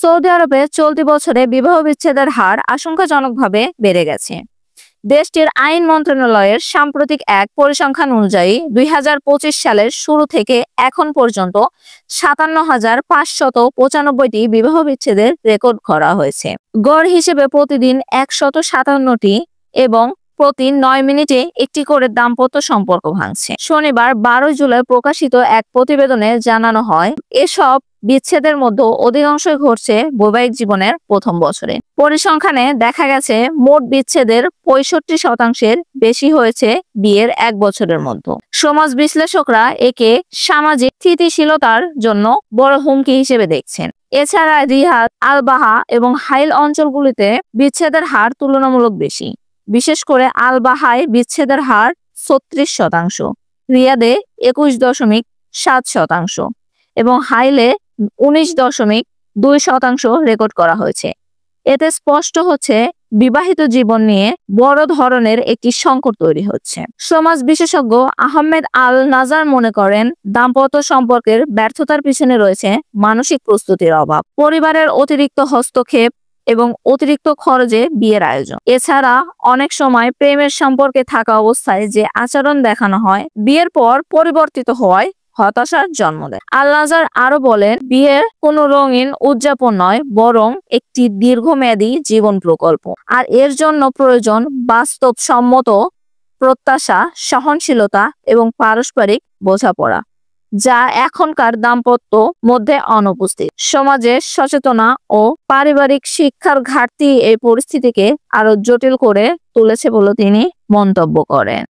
Saudi আরবে চলতি বছরে বিবাহ বিচ্ছেদের হার আশঙ্কাজনকভাবে বেড়ে গেছে। দেশটির আইন মন্ত্রণালয়ের সাম্প্রতিক এক পরিসংখ্যান অনুযায়ী 2025 সালের শুরু থেকে এখন পর্যন্ত 57,595টি বিবাহ বিচ্ছেদের রেকর্ড করা হয়েছে। গড় হিসেবে প্রতিদিন 157টি এবং প্রতি 9 মিনিটে একটি করে দাম্পত্য সম্পর্ক ভাঙছে। শনিবার 12 জুলাই প্রকাশিত এক প্রতিবেদনে জানানো হয়, এসব বিচ্ছেদের মধ্যে অধিকাংশই ঘটছে বৈবাহিক জীবনের প্রথম বছরে। পরিসংখ্যানে দেখা গেছে মোট বিচ্ছেদের 65% বেশি হয়েছে বিয়ের 1 বছরের মধ্যে। সমাজ বিশ্লেষকরা একে সামাজিক স্থিতিশীলতার জন্য বড় হুমকি হিসেবে দেখছেন। এছাড়া রিয়াদ, আল বাহা এবং হাইল অঞ্চলগুলিতে বিচ্ছেদের হার তুলনামূলক বেশি। বিশেষ করে আল বাহায় বিচ্ছেদের হার 36%, রিয়াদে 21.7% এবং হাইলে 19.2% রেকর্ড করা হয়েছে। এতে স্পষ্ট হচ্ছে বিবাহিত জীবন নিয়ে বড় ধরনের একটি সংকট তৈরি হচ্ছে। সমাজ বিশেষজ্ঞ আহমেদ আল নাজার মনে করেন, দাম্পত্য সম্পর্কের ব্যর্থতার পিছনে রয়েছে মানসিক প্রস্তুতির অভাব, পরিবারের অতিরিক্ত হস্তক্ষেপ এবং অতিরিক্ত খরচে বিয়ের আয়োজন। এছাড়া অনেক সময় প্রেমের সম্পর্কে থাকা অবস্থায় যে আচরণ দেখানো হয়, বিয়ের পর পরিবর্তিত হওয়ায় হতাশার জন্ম দেয়। আল নাজার আরো বলেন, বিয়ের কোনো রঙিন উদযাপন নয়, বরং একটি দীর্ঘমেয়াদী জীবন প্রকল্প। আর এর জন্য প্রয়োজন বাস্তবসম্মত প্রত্যাশা, সহনশীলতা এবং পারস্পরিক বোঝাপড়া, যা এখনকার দাম্পত্য মধ্যে অনুপস্থিত। সমাজের সচেতনা ও পারিবারিক শিক্ষার ঘাটতি এই পরিস্থিতিকে আরো জটিল করে তুলেছে বলে তিনি মন্তব্য করেন।